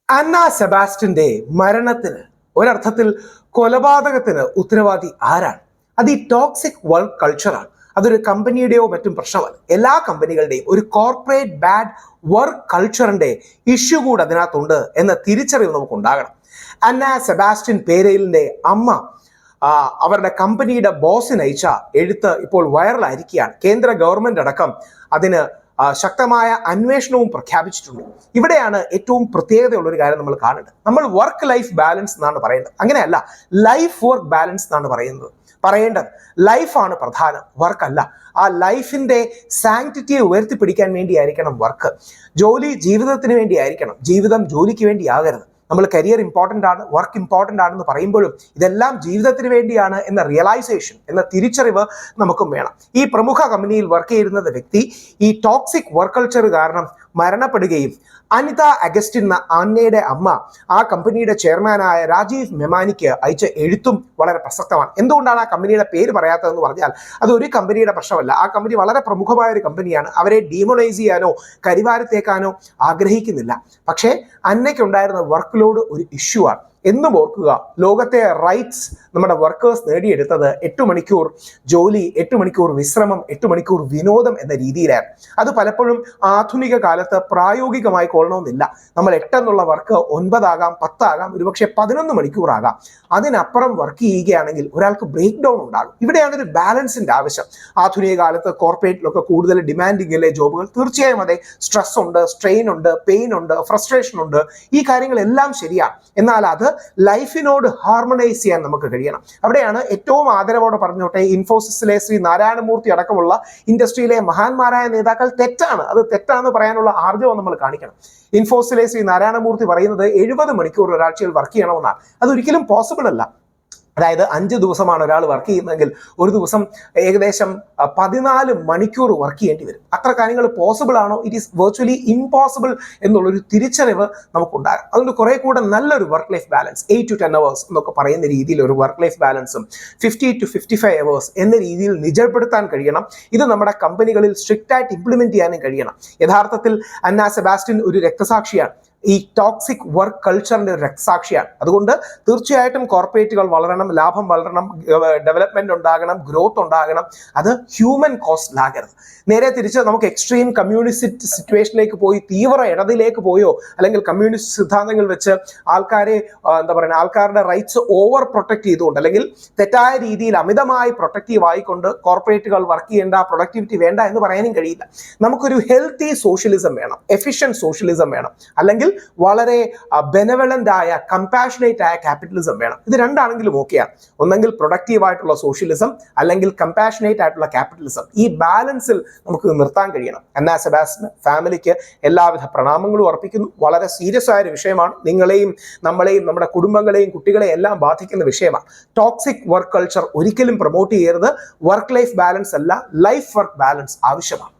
അന്ന സെബാസ്റ്റ്യന്റെ മരണത്തിന് ഒരർത്ഥത്തിൽ കൊലപാതകത്തിന് ഉത്തരവാദി ആരാണ്? അത് ഈ ടോക്സിക് വർക്ക് കൾച്ചറാണ്. അതൊരു കമ്പനിയുടെയോ മറ്റും പ്രശ്നമല്ല. എല്ലാ കമ്പനികളുടെയും ഒരു കോർപ്പറേറ്റ് ബാഡ് വർക്ക് കൾച്ചറിന്റെ ഇഷ്യൂ കൂടെ അതിനകത്തുണ്ട് എന്ന തിരിച്ചറിവ് നമുക്ക് ഉണ്ടാകണം. അന്ന സെബാസ്റ്റ്യൻ പേരേലിന്റെ അമ്മ അവരുടെ കമ്പനിയുടെ ബോസിന് അയച്ച എഴുത്ത് ഇപ്പോൾ വൈറലായിരിക്കുകയാണ്. കേന്ദ്ര ഗവൺമെന്റ് അടക്കം അതിന് ശക്തമായ അന്വേഷണവും പ്രഖ്യാപിച്ചിട്ടുണ്ട്. ഇവിടെയാണ് ഏറ്റവും പ്രത്യേകതയുള്ള ഒരു കാര്യം നമ്മൾ കാണേണ്ടത്. നമ്മൾ വർക്ക് ലൈഫ് ബാലൻസ് എന്നാണ് പറയേണ്ടത്, അങ്ങനെയല്ല ലൈഫ് വർക്ക് ബാലൻസ് എന്നാണ് പറയേണ്ടത്. ലൈഫാണ് പ്രധാനം, വർക്ക് അല്ല. ആ ലൈഫിന്റെ സാങ്ക്ടിറ്റിയെ ഉയർത്തിപ്പിടിക്കാൻ വേണ്ടിയായിരിക്കണം വർക്ക്. ജോലി ജീവിതത്തിന് വേണ്ടിയായിരിക്കണം, ജീവിതം ജോലിക്ക് വേണ്ടിയാകരുത്. നമ്മൾ കരിയർ ഇമ്പോർട്ടൻ്റ് ആണ്, വർക്ക് ഇമ്പോർട്ടൻ്റ് ആണെന്ന് പറയുമ്പോഴും ഇതെല്ലാം ജീവിതത്തിന് വേണ്ടിയാണ് എന്ന റിയലൈസേഷൻ, എന്ന തിരിച്ചറിവ് നമുക്കും വേണം. ഈ പ്രമുഖ കമ്പനിയിൽ വർക്ക് ചെയ്യുന്ന വ്യക്തി ഈ ടോക്സിക് വർക്ക് കൾച്ചർ കാരണം മരണപ്പെടുകയും അനിത അഗസ്റ്റിൻ എന്ന അന്നയുടെ അമ്മ ആ കമ്പനിയുടെ ചെയർമാനായ രാജീവ് മെമാനിക്ക് അയച്ച എഴുത്തും വളരെ പ്രസക്തമാണ്. എന്തുകൊണ്ടാണ് ആ കമ്പനിയുടെ പേര് പറയാത്തതെന്ന് പറഞ്ഞാൽ അത് ഒരു കമ്പനിയുടെ പ്രശ്നമല്ല. ആ കമ്പനി വളരെ പ്രമുഖമായ ഒരു കമ്പനിയാണ്. അവരെ ഡീമോണൈസ് ചെയ്യാനോ കരിവാരത്തേക്കാനോ ആഗ്രഹിക്കുന്നില്ല. പക്ഷേ അന്നയ്ക്കുണ്ടായിരുന്ന വർക്ക് ലോഡ് ഒരു ഇഷ്യൂ ആണ്. എന്നും ഓർക്കുക, ലോകത്തെ റൈറ്റ്സ് നമ്മുടെ വർക്കേഴ്സ് നേടിയെടുത്തത് 8 മണിക്കൂർ ജോലി, 8 മണിക്കൂർ വിശ്രമം, 8 മണിക്കൂർ വിനോദം എന്ന രീതിയിലാണ്. അത് പലപ്പോഴും ആധുനിക കാലത്ത് പ്രായോഗികമായി കൊള്ളണമെന്നില്ല. നമ്മൾ 8 എന്നുള്ള വർക്ക് 9 ആകാം, 10 ആകാം, ഒരുപക്ഷെ 11 മണിക്കൂർ ആകാം. അതിനപ്പുറം വർക്ക് ചെയ്യുകയാണെങ്കിൽ ഒരാൾക്ക് ബ്രേക്ക് ഡൗൺ ഉണ്ടാകും. ഇവിടെയാണ് ഒരു ബാലൻസിന്റെ ആവശ്യം. ആധുനിക കാലത്ത് കോർപ്പറേറ്റിലൊക്കെ കൂടുതൽ ഡിമാൻഡിംഗ് അല്ലേ ജോബുകൾ? തീർച്ചയായും അതെ. സ്ട്രെസ് ഉണ്ട്, സ്ട്രെയിൻ ഉണ്ട്, പെയിൻ ഉണ്ട്, ഫ്രസ്ട്രേഷൻ ഉണ്ട്. ഈ കാര്യങ്ങളെല്ലാം ശരിയാണ്. എന്നാൽ അത് ലൈഫിനോട് ഹാർമണൈസ് ചെയ്യാൻ നമുക്ക് കഴിയണം. അവിടെയാണ് ഏറ്റവും ആദരവോടെ പറഞ്ഞോട്ടെ, ഇൻഫോസിസിലെ ശ്രീ നാരായണമൂർത്തി അടക്കമുള്ള ഇൻഡസ്ട്രിയിലെ മഹാന്മാരായ നേതാക്കൾ തെറ്റാണ്, അത് തെറ്റാണെന്ന് പറയാനുള്ള ആർജവം നമ്മൾ കാണിക്കണം. ഇൻഫോസിലെ ശ്രീ നാരായണമൂർത്തി പറയുന്നത് 70 മണിക്കൂർ ഒരാഴ്ചയിൽ വർക്ക് ചെയ്യണമെന്നാണ്. അതൊരിക്കലും പോസിബിൾ അല്ല. അതായത് 5 ദിവസമാണ് ഒരാൾ വർക്ക് ചെയ്യുന്നതെങ്കിൽ ഒരു ദിവസം ഏകദേശം 14 മണിക്കൂർ വർക്ക് ചെയ്യേണ്ടി വരും. അത്ര കാര്യങ്ങൾ പോസിബിൾ ആണോ? ഇറ്റ് ഈസ് വെർച്വലി ഇമ്പോസിബിൾ എന്നുള്ളൊരു തിരിച്ചറിവ് നമുക്കുണ്ടാകും. അതുകൊണ്ട് കുറെ കൂടെ നല്ലൊരു work life balance, 8 to 10 hours എന്നൊക്കെ പറയുന്ന രീതിയിൽ ഒരു വർക്ക് ലൈഫ് ബാലൻസും 50 to 55 hours എന്ന രീതിയിൽ നിജപ്പെടുത്താൻ കഴിയണം. ഇത് നമ്മുടെ കമ്പനികളിൽ സ്ട്രിക്റ്റ് ആയിട്ട് ഇംപ്ലിമെന്റ് ചെയ്യാനും കഴിയണം. യഥാർത്ഥത്തിൽ അന്ന സെബാസ്റ്റ്യൻ ഒരു രക്തസാക്ഷിയാണ്, ഈ ടോക്സിക് വർക്ക് കൾച്ചറിന്റെ ഒരു രക്തസാക്ഷിയാണ്. അതുകൊണ്ട് തീർച്ചയായിട്ടും കോർപ്പറേറ്റുകൾ വളരണം, ലാഭം വളരണം, ഡെവലപ്മെന്റ് ഉണ്ടാകണം, ഗ്രോത്ത് ഉണ്ടാകണം. അത് ഹ്യൂമൻ കോസ്റ്റിലാകരുത്. നേരെ തിരിച്ച് നമുക്ക് എക്സ്ട്രീം കമ്മ്യൂണിസ്റ്റ് സിറ്റുവേഷനിലേക്ക് പോയി, തീവ്ര ഇടതിലേക്ക് പോയോ, അല്ലെങ്കിൽ കമ്മ്യൂണിസ്റ്റ് സിദ്ധാന്തങ്ങൾ വെച്ച് ആൾക്കാരുടെ റൈറ്റ്സ് ഓവർ പ്രൊട്ടക്ട് ചെയ്തുകൊണ്ട്, അല്ലെങ്കിൽ തെറ്റായ രീതിയിൽ അമിതമായി പ്രൊട്ടക്റ്റീവ് ആയിക്കൊണ്ട് കോർപ്പറേറ്റുകൾ വർക്ക് ചെയ്യേണ്ട, പ്രൊഡക്ടിവിറ്റി വേണ്ട എന്ന് പറയാനും കഴിയില്ല. നമുക്കൊരു ഹെൽത്തി സോഷ്യലിസം വേണം, എഫിഷ്യന്റ് സോഷ്യലിസം വേണം, അല്ലെങ്കിൽ വളരെ ബെനവലന്റ് ആയ, കമ്പാഷനേറ്റ് ആയ ക്യാപിറ്റലിസം വേണം. ഇത് രണ്ടാണെങ്കിലും ഓക്കെയാണ്. ഒന്നെങ്കിൽ പ്രൊഡക്റ്റീവ് ആയിട്ടുള്ള സോഷ്യലിസം, അല്ലെങ്കിൽ കമ്പാഷനേറ്റ് ആയിട്ടുള്ള ക്യാപിറ്റലിസം. ഈ ബാലൻസിൽ നമുക്ക് നിർത്താൻ കഴിയണം. അന്ന സെബാസ്റ്റ്യൻ ഫാമിലിക്ക് എല്ലാവിധ പ്രണാമങ്ങളും അർപ്പിക്കുന്നു. വളരെ സീരിയസ് ആയ ഒരു വിഷയമാണ്. നിങ്ങളെയും നമ്മളെയും നമ്മുടെ കുടുംബങ്ങളെയും കുട്ടികളെയും എല്ലാം ബാധിക്കുന്ന വിഷയമാണ്. ടോക്സിക് വർക്ക് കൾച്ചർ ഒരിക്കലും പ്രൊമോട്ട് ചെയ്യരുത്. വർക്ക് ലൈഫ് ബാലൻസ് അല്ല, ലൈഫ് വർക്ക് ബാലൻസ് ആവശ്യമാണ്.